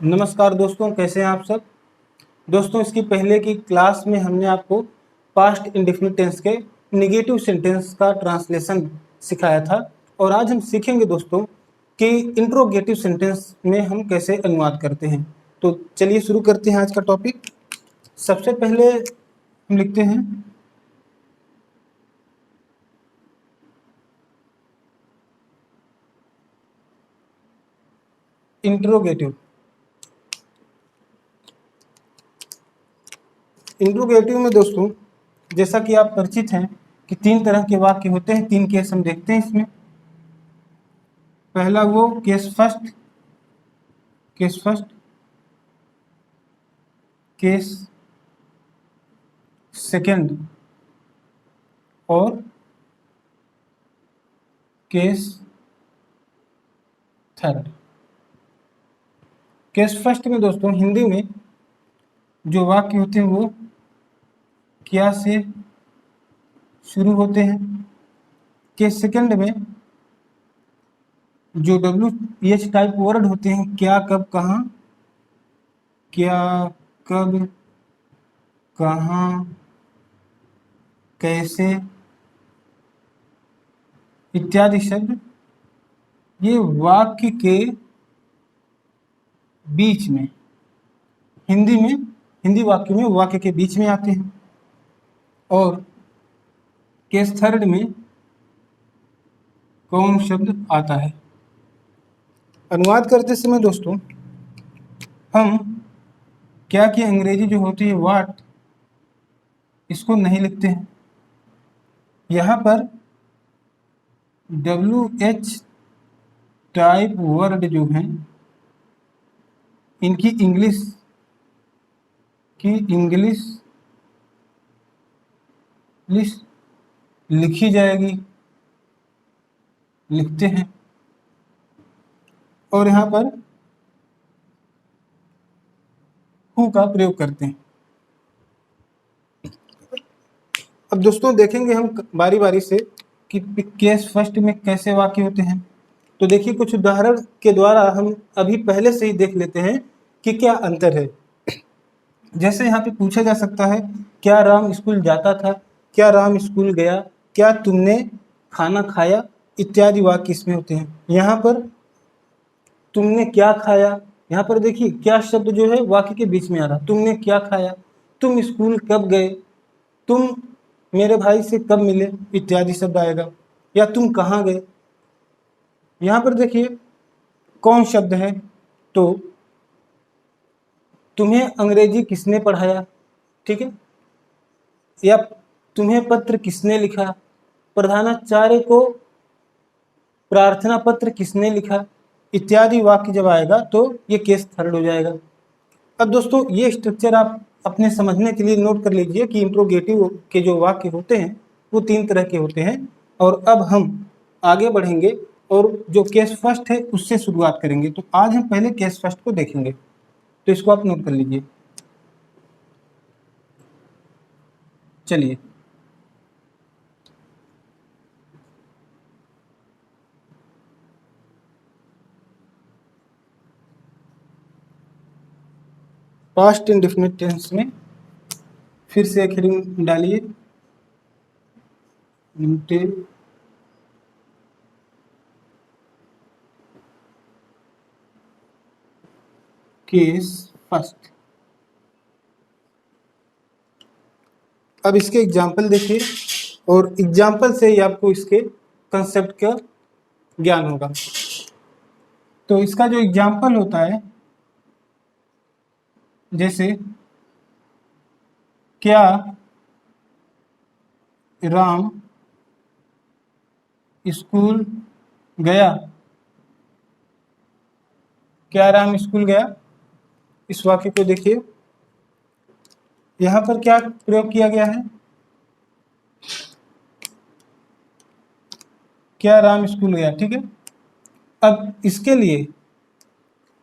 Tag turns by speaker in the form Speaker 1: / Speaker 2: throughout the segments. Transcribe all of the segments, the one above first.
Speaker 1: नमस्कार दोस्तों, कैसे हैं आप सब। दोस्तों, इसकी पहले की क्लास में हमने आपको पास्ट इंडेफिनिट टेंस के नेगेटिव सेंटेंस का ट्रांसलेशन सिखाया था और आज हम सीखेंगे दोस्तों कि इंट्रोगेटिव सेंटेंस में हम कैसे अनुवाद करते हैं। तो चलिए शुरू करते हैं आज का टॉपिक। सबसे पहले हम लिखते हैं इंट्रोगेटिव। इंट्रोगेटिव में दोस्तों जैसा कि आप परिचित हैं कि 3 तरह के वाक्य होते हैं। 3 केस हम देखते हैं इसमें। पहला वो केस फर्स्ट, केस सेकंड और केस थर्ड। केस फर्स्ट में दोस्तों हिंदी में जो वाक्य होते हैं वो क्या से शुरू होते हैं। केस सेकंड में जो WH टाइप वर्ड होते हैं, क्या, कब, कहाँ, क्या, कब, कहाँ, कैसे इत्यादि शब्द ये वाक्य के बीच में हिंदी वाक्य में वाक्य के बीच में आते हैं। और केस थर्ड में कौन शब्द आता है। अनुवाद करते समय दोस्तों हम क्या की अंग्रेजी जो होती है वाट, इसको नहीं लिखते हैं। यहाँ पर WH टाइप वर्ड जो हैं इनकी इंग्लिश लिखी जाएगी, लिखते हैं। और यहाँ पर हु का प्रयोग करते हैं। अब दोस्तों देखेंगे हम बारी बारी से कि केस फर्स्ट में कैसे वाक्य होते हैं। तो देखिए, कुछ उदाहरण के द्वारा हम अभी पहले से ही देख लेते हैं कि क्या अंतर है। जैसे यहाँ पे पूछा जा सकता है, क्या राम स्कूल जाता था, क्या राम स्कूल गया, क्या तुमने खाना खाया इत्यादि वाक्य इसमें होते हैं। यहाँ पर तुमने क्या खाया, यहाँ पर देखिए क्या शब्द जो है वाक्य के बीच में आ रहा। तुमने क्या खाया, तुम स्कूल कब गए, तुम मेरे भाई से कब मिले इत्यादि शब्द आएगा, या तुम कहाँ गए। यहाँ पर देखिए कौन शब्द है, तो तुम्हें अंग्रेजी किसने पढ़ाया, ठीक है, या तुम्हें पत्र किसने लिखा, प्रधानाचार्य को प्रार्थना पत्र किसने लिखा इत्यादि वाक्य जब आएगा तो ये केस थर्ड हो जाएगा। अब दोस्तों ये स्ट्रक्चर आप अपने समझने के लिए नोट कर लीजिए कि इंट्रोगेटिव के जो वाक्य होते हैं वो 3 तरह के होते हैं। और अब हम आगे बढ़ेंगे और जो केस फर्स्ट है उससे शुरुआत करेंगे। तो आज हम पहले केस फर्स्ट को देखेंगे, तो इसको आप नोट कर लीजिए। चलिए, पास्ट इंडेफिनिट टेंस में फिर से एक हेडिंग डालिए, केस फर्स्ट। अब इसके एग्जाम्पल देखिए और एग्जाम्पल से ही आपको इसके कंसेप्ट का ज्ञान होगा। तो इसका जो एग्जाम्पल होता है, जैसे क्या राम स्कूल गया, क्या राम स्कूल गया, इस वाक्य को देखिए। यहां पर क्या प्रयोग किया गया है, क्या राम स्कूल गया, ठीक है। अब इसके लिए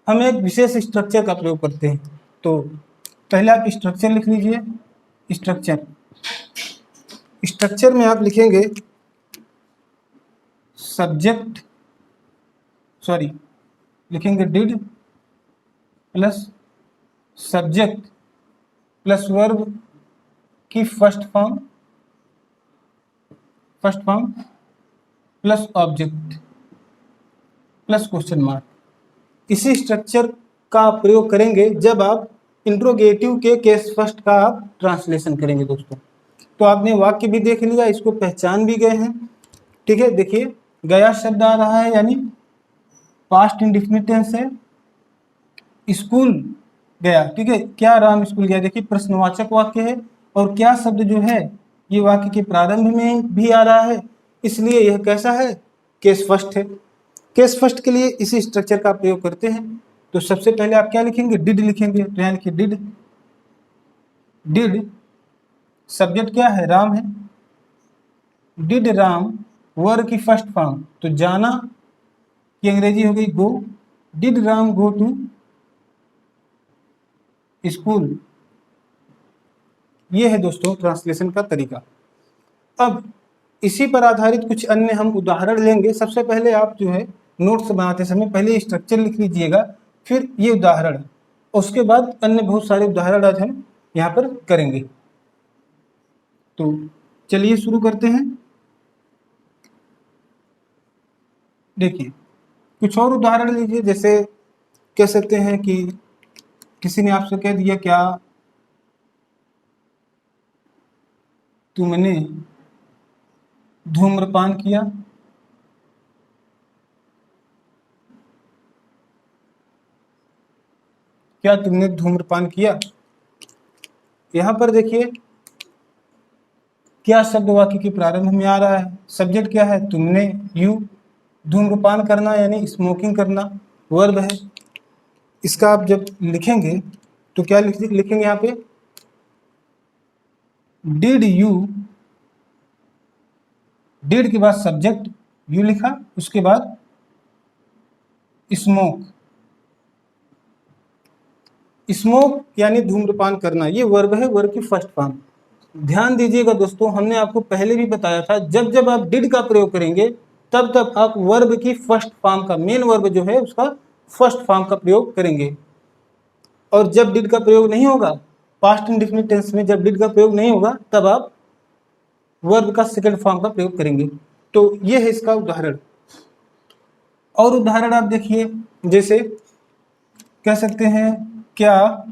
Speaker 1: हम एक विशेष स्ट्रक्चर का प्रयोग करते हैं। तो पहले आप स्ट्रक्चर लिख लीजिए। स्ट्रक्चर में आप लिखेंगे सब्जेक्ट, लिखेंगे did, plus subject plus verb की first form plus object plus question mark. इसी स्ट्रक्चर का आप प्रयोग करेंगे जब आप इंट्रोगेटिव के केस फर्स्ट का आप ट्रांसलेशन करेंगे दोस्तों। तो आपने वाक्य भी देख लिया, इसको पहचान भी गए हैं। ठीक है, देखिए गया शब्द आ रहा है यानी पास्ट इंडेफिनिट टेंस है। स्कूल गया, ठीक है, क्या राम स्कूल गया, देखिए प्रश्नवाचक वाक्य है और क्या शब्द जो है ये वाक्य के प्रारंभ में भी आ रहा है, इसलिए यह कैसा है, केस फर्स्ट है। केस फर्स्ट के लिए इसी स्ट्रक्चर का प्रयोग करते हैं। तो सबसे पहले आप क्या लिखेंगे, डिड लिखेंगे। तो यहाँ लिखिए डिड। डिड सब्जेक्ट क्या है, राम है। डिड राम वर्ब की फर्स्ट फॉर्म, तो जाना की अंग्रेजी हो गई go. Did Ram go to school. ये है दोस्तों ट्रांसलेशन का तरीका। अब इसी पर आधारित कुछ अन्य हम उदाहरण लेंगे। सबसे पहले आप जो है नोट्स बनाते समय पहले स्ट्रक्चर लिख लीजिएगा, फिर ये उदाहरण, उसके बाद अन्य बहुत सारे उदाहरण आज हम यहाँ पर करेंगे। तो चलिए शुरू करते हैं। देखिए कुछ और उदाहरण लीजिए, जैसे कह सकते हैं कि किसी ने आपसे कह दिया क्या तुमने धूम्रपान किया। क्या तुमने धूम्रपान किया। यहां पर देखिए क्या शब्द वाक्य के प्रारंभ में आ रहा है, सब्जेक्ट क्या है, तुमने, यू। धूम्रपान करना यानी स्मोकिंग करना वर्ब है। इसका आप जब लिखेंगे तो क्या लिखेंगे यहाँ पे, डिड यू, डिड के बाद सब्जेक्ट यू लिखा, उसके बाद स्मोक। स्मोक यानी धूम्रपान करना, ये वर्ब है, वर्ब की फर्स्ट फॉर्म। ध्यान दीजिएगा दोस्तों, हमने आपको पहले भी बताया था जब जब आप डिड का प्रयोग करेंगे तब तब आप वर्ब की फर्स्ट फॉर्म का, मेन वर्ब जो है उसका फर्स्ट फॉर्म का प्रयोग करेंगे। और जब डिड का प्रयोग नहीं होगा, पास्ट इंडेफिनिट टेंस में जब डिड का प्रयोग नहीं होगा तब आप वर्ब का सेकंड फॉर्म का प्रयोग करेंगे। तो ये है इसका उदाहरण। और उदाहरण आप देखिए, जैसे कह सकते हैं क्या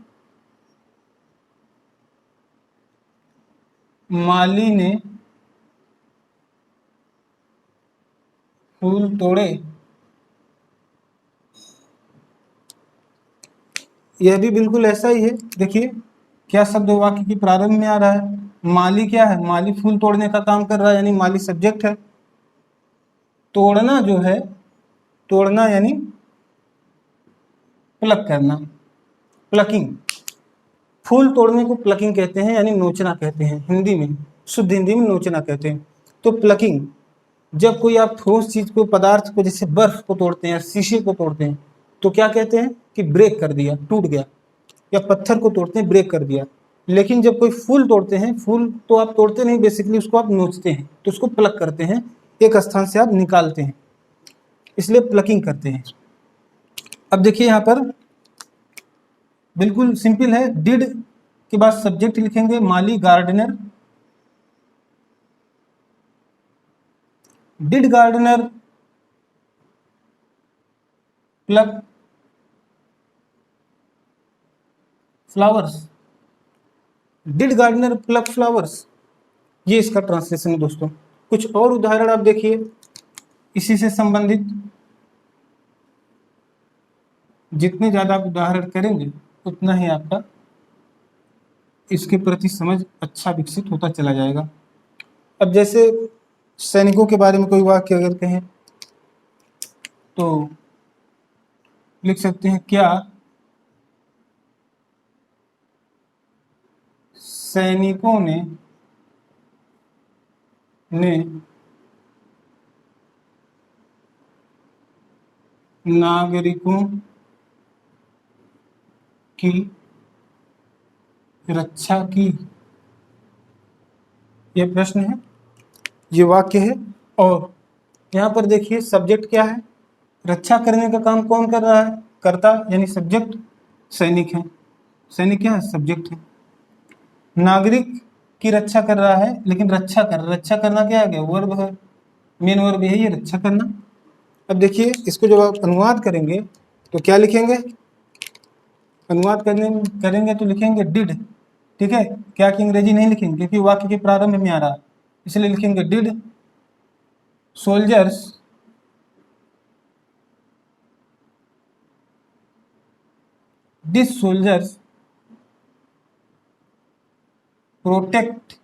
Speaker 1: माली ने फूल तोड़े। यह भी बिल्कुल ऐसा ही है। देखिए क्या शब्द वाक्य के प्रारंभ में आ रहा है, माली क्या है, माली फूल तोड़ने का काम कर रहा है यानी माली सब्जेक्ट है। तोड़ना जो है, तोड़ना यानी प्लक करना, प्लकिंग। फूल तोड़ने को प्लकिंग कहते हैं यानी नोचना कहते हैं, हिंदी में, शुद्ध हिंदी में नोचना कहते हैं। तो प्लकिंग, जब कोई आप ठोस चीज को, पदार्थ को, जैसे बर्फ को तोड़ते हैं, शीशे को तोड़ते हैं, तो क्या कहते हैं कि ब्रेक कर दिया, टूट गया। या पत्थर को तोड़ते हैं, ब्रेक कर दिया। लेकिन जब कोई फूल तोड़ते हैं, फूल तो आप तोड़ते नहीं, बेसिकली उसको आप नोचते हैं, तो उसको प्लक करते हैं, एक स्थान से आप निकालते हैं, इसलिए प्लकिंग करते हैं। अब देखिए यहाँ पर बिल्कुल सिंपल है, डिड के बाद सब्जेक्ट लिखेंगे, माली gardener. Did gardener pluck flowers. Did gardener pluck flowers, ये इसका ट्रांसलेशन है दोस्तों। कुछ और उदाहरण आप देखिए इसी से संबंधित। जितने ज्यादा आप उदाहरण करेंगे उतना ही आपका इसके प्रति समझ अच्छा विकसित होता चला जाएगा। अब जैसे सैनिकों के बारे में कोई वाक्य अगर कहें तो लिख सकते हैं क्या सैनिकों ने नागरिकों की रक्षा की। यह प्रश्न है, ये वाक्य है। और यहाँ पर देखिए सब्जेक्ट क्या है, रक्षा करने का काम कौन कर रहा है, कर्ता यानी सब्जेक्ट। सैनिक हैं। सैनिक क्या है? सब्जेक्ट है। नागरिक की रक्षा कर रहा है, लेकिन रक्षा करना क्या है? वर्ब है, मेन वर्ब यही है, रक्षा करना। अब देखिए इसको जब आप अनुवाद करेंगे तो क्या लिखेंगे? अनुवाद करेंगे तो लिखेंगे डिड। ठीक है, क्या कि अंग्रेजी नहीं लिखेंगे क्योंकि वाक्य के प्रारंभ में आ रहा है, इसलिए लिखेंगे did soldiers did soldiers protect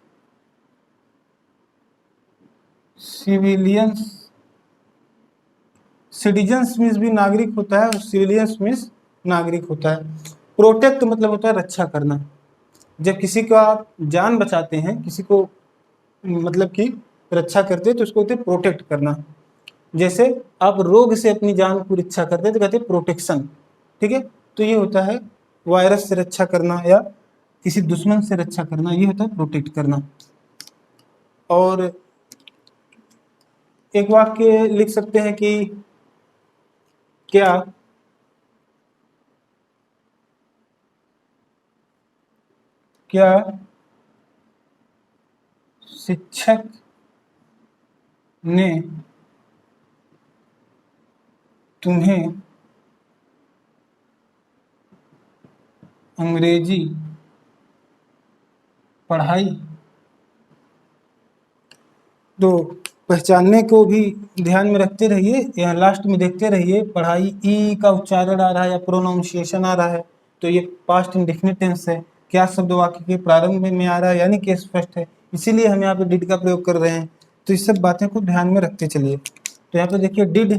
Speaker 1: civilians. Citizens means भी नागरिक होता है और सिविलियंस मीन्स नागरिक होता है। प्रोटेक्ट मतलब होता है रक्षा करना। जब किसी को आप जान बचाते हैं, किसी को मतलब कि रक्षा करते हैं तो उसको कहते हैं प्रोटेक्ट करना। जैसे आप रोग से अपनी जान को रक्षा करते हैं तो कहते हैं प्रोटेक्शन। ठीक है, तो ये होता है वायरस से रक्षा करना या किसी दुश्मन से रक्षा करना, ये होता है प्रोटेक्ट करना। और एक वाक्य लिख सकते हैं कि क्या क्या शिक्षक ने तुम्हें अंग्रेजी पढ़ाई? तो पहचानने को भी ध्यान में रखते रहिए, यहाँ लास्ट में देखते रहिए पढ़ाई ई का उच्चारण आ रहा है या प्रोनाउंसिएशन आ रहा है, तो ये पास्ट इंडेफिनिट टेंस है। क्या शब्द वाक्य के प्रारंभ में आ रहा है यानी केस फर्स्ट है, इसीलिए हम यहाँ पे डिड का प्रयोग कर रहे हैं। तो इस सब बातें को ध्यान में रखते चलिए। तो यहाँ पे देखिए डिड,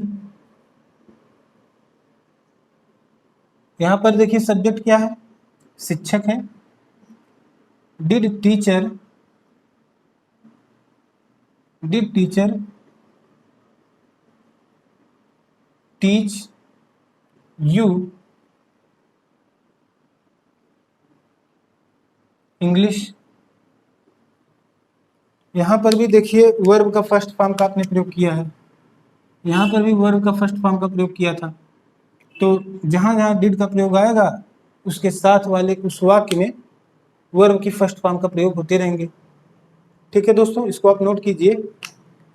Speaker 1: यहाँ पर देखिए सब्जेक्ट क्या है? शिक्षक है। Did teacher teach you English. यहाँ पर भी देखिए वर्ब का फर्स्ट फॉर्म का आपने प्रयोग किया है, यहाँ पर भी वर्ब का फर्स्ट फॉर्म का प्रयोग किया था। तो जहाँ जहाँ डिड का प्रयोग आएगा उसके साथ वाले उस वाक्य में वर्ब की फर्स्ट फॉर्म का प्रयोग होते रहेंगे। ठीक है दोस्तों, इसको आप नोट कीजिए।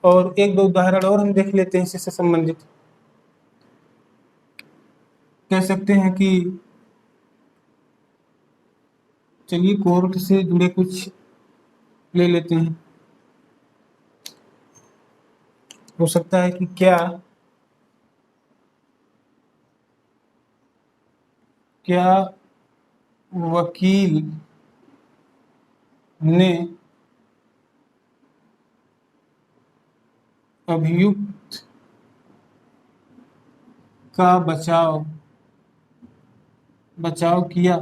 Speaker 1: और एक दो उदाहरण और हम देख लेते हैं इससे संबंधित। कह सकते हैं कि चलिए कोर्ट से जुड़े कुछ ले लेते हैं। हो सकता है कि क्या वकील ने अभियुक्त का बचाव किया?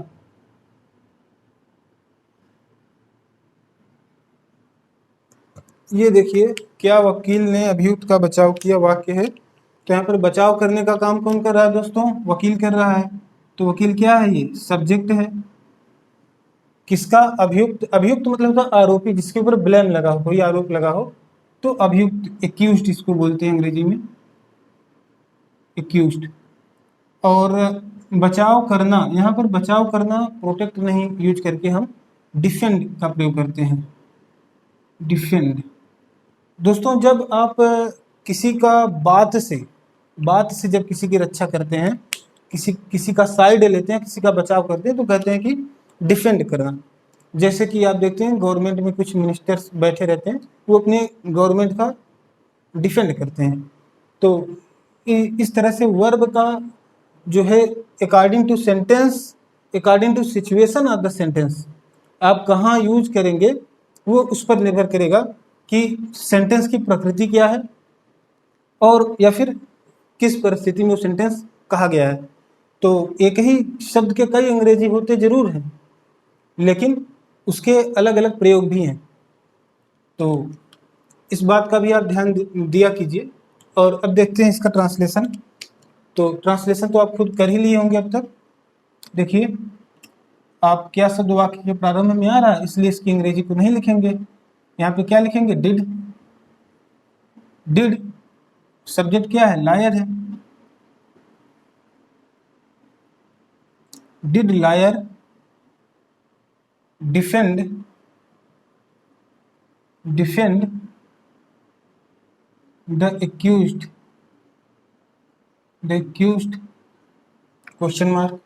Speaker 1: ये देखिए क्या वकील ने अभियुक्त का बचाव किया वाक्य है। तो यहाँ पर बचाव करने का काम कौन कर रहा है दोस्तों? वकील कर रहा है। तो वकील क्या है? ये सब्जेक्ट है। किसका? अभियुक्त। अभियुक्त मतलब होता आरोपी, जिसके ऊपर ब्लेम लगा हो, कोई आरोप लगा हो तो अभियुक्त, एक्यूज्ड इसको बोलते हैं अंग्रेजी में, एक्यूज्ड। और बचाव करना, यहाँ पर बचाव करना प्रोटेक्ट नहीं यूज करके हम डिफेंड का प्रयोग करते हैं, डिफेंड। दोस्तों जब आप किसी का बात से जब किसी की रक्षा करते हैं, किसी किसी का साइड लेते हैं, किसी का बचाव करते हैं तो कहते हैं कि डिफेंड करना। जैसे कि आप देखते हैं गवर्नमेंट में कुछ मिनिस्टर्स बैठे रहते हैं, वो अपने गवर्नमेंट का डिफेंड करते हैं। तो इस तरह से वर्ब का जो है according to sentence, according to situation of the sentence, आप कहाँ यूज करेंगे वो उस पर निर्भर करेगा कि सेंटेंस की प्रकृति क्या है और या फिर किस परिस्थिति में वो सेंटेंस कहा गया है। तो एक ही शब्द के कई अंग्रेजी होते जरूर हैं, लेकिन उसके अलग अलग प्रयोग भी हैं। तो इस बात का भी आप ध्यान दिया कीजिए। और अब देखते हैं इसका ट्रांसलेशन। तो ट्रांसलेशन तो आप खुद कर ही लिए होंगे अब तक। देखिए आप क्या शब्द वाक्य के प्रारंभ में आ रहा है, इसलिए इसकी अंग्रेजी को नहीं लिखेंगे। यहाँ पे क्या लिखेंगे? डिड। डिड सब्जेक्ट क्या है? लायर है। Did liar defend the accused question mark.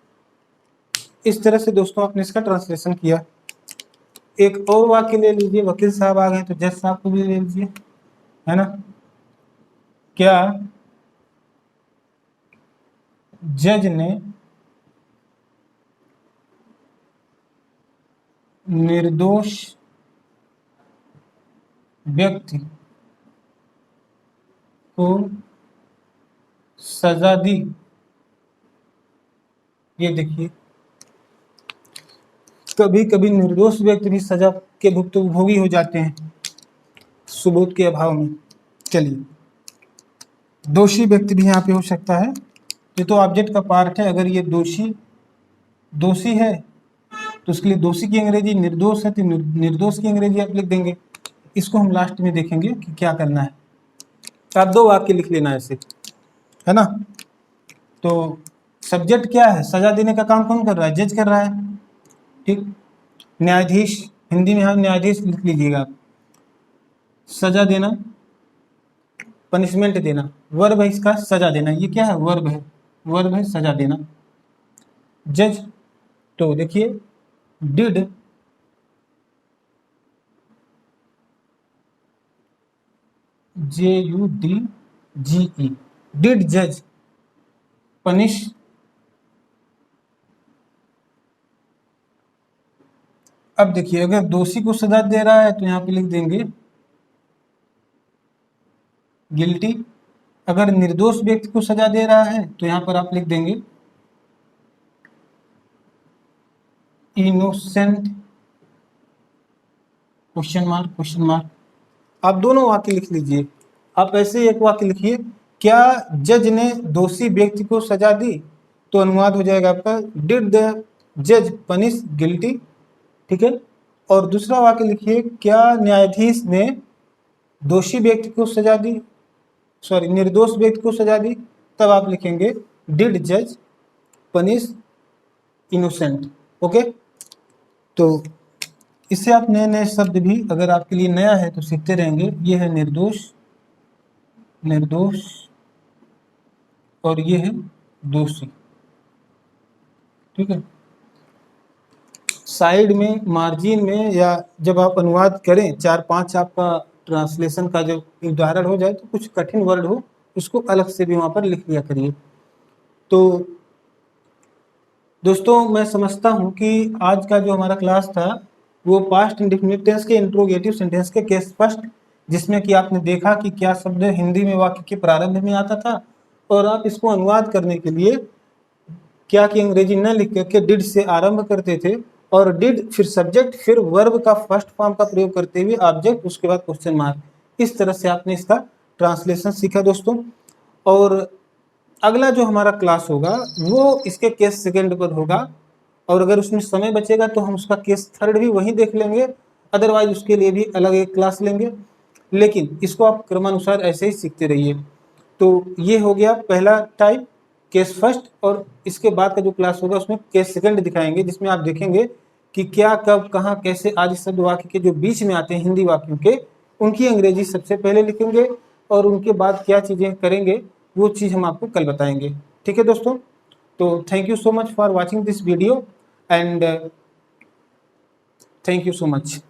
Speaker 1: इस तरह से दोस्तों आपने इसका ट्रांसलेशन किया। एक और वाक्य ले लीजिए, वकील साहब आ गए तो जज साहब को भी ले लीजिए, है ना। क्या जज ने निर्दोष व्यक्ति को सजा दी। ये देखिए, कभी कभी निर्दोष व्यक्ति भी सजा के भुक्तभोगी हो जाते हैं सबूत के अभाव में। चलिए, दोषी व्यक्ति भी यहाँ पे हो सकता है। ये तो ऑब्जेक्ट का पार्ट है। अगर ये दोषी है तो उसके लिए दोषी की अंग्रेजी, निर्दोष है तो निर्दोष की अंग्रेजी आप लिख देंगे। इसको हम लास्ट में देखेंगे कि क्या करना है। आप 2 वाक्य लिख लेना ऐसे, है ना। तो सब्जेक्ट क्या है, सजा देने का काम कौन कर रहा है, जज कर रहा है, ठीक। न्यायाधीश, हिंदी में हम न्यायाधीश लिख लीजिएगा आप। सजा देना, पनिशमेंट देना, वर्ब है इसका सजा देना। ये क्या है, वर्ब है सजा देना। जज, तो देखिए डिड JUDGE, डिड जज पनिश अब देखिए, अगर दोषी को सजा दे रहा है तो यहां पे लिख देंगे गिल्टी। अगर निर्दोष व्यक्ति को सजा दे रहा है तो यहां पर आप लिख देंगे इनोसेंट क्वेश्चन मार्क। आप दोनों वाक्य लिख लीजिए। आप ऐसे एक वाक्य लिखिए, क्या जज ने दोषी व्यक्ति को सजा दी, तो अनुवाद हो जाएगा आपका डिड द जज पनिश गिल्टी, ठीक है। और दूसरा वाक्य लिखिए, क्या न्यायाधीश ने दोषी व्यक्ति को सजा दी, निर्दोष व्यक्ति को सजा दी, तब आप लिखेंगे डिड जज पनिश इनोसेंट। ओके, तो इससे आप नए नए शब्द भी अगर आपके लिए नया है तो सीखते रहेंगे। ये है निर्दोष और ये है दोषी, ठीक है। साइड में, मार्जिन में, या जब आप अनुवाद करें 4-5 आपका ट्रांसलेशन का जो उदाहरण हो जाए तो कुछ कठिन वर्ड हो उसको अलग से भी वहाँ पर लिख लिया करिए। तो दोस्तों, मैं समझता हूँ कि आज का जो हमारा क्लास था वो पास्ट इंडेफिनिट टेंस के इंट्रोगेटिव सेंटेंस के केस फर्स्ट, जिसमें कि आपने देखा कि क्या शब्द हिंदी में वाक्य के प्रारंभ में आता था और आप इसको अनुवाद करने के लिए क्या कि अंग्रेजी न लिख करके डिड से आरंभ करते थे, और डिड फिर सब्जेक्ट फिर वर्ब का फर्स्ट फॉर्म का प्रयोग करते हुए ऑब्जेक्ट उसके बाद क्वेश्चन मार्क। इस तरह से आपने इसका ट्रांसलेशन सीखा दोस्तों। और अगला जो हमारा क्लास होगा वो इसके केस सेकंड पर होगा, और अगर उसमें समय बचेगा तो हम उसका केस थर्ड भी वहीं देख लेंगे, अदरवाइज उसके लिए भी अलग एक क्लास लेंगे। लेकिन इसको आप क्रमानुसार ऐसे ही सीखते रहिए। तो ये हो गया पहला टाइप, केस फर्स्ट, और इसके बाद का जो क्लास होगा उसमें केस सेकंड दिखाएंगे, जिसमें आप देखेंगे कि क्या, कब, कहाँ, कैसे आदि शब्द वाक्य के जो बीच में आते हैं हिंदी वाक्यों के, उनकी अंग्रेजी सबसे पहले लिखेंगे और उनके बाद क्या चीज़ें करेंगे वो चीज़ हम आपको कल बताएंगे। ठीक है दोस्तों, तो thank you so much for watching this video and thank you so much.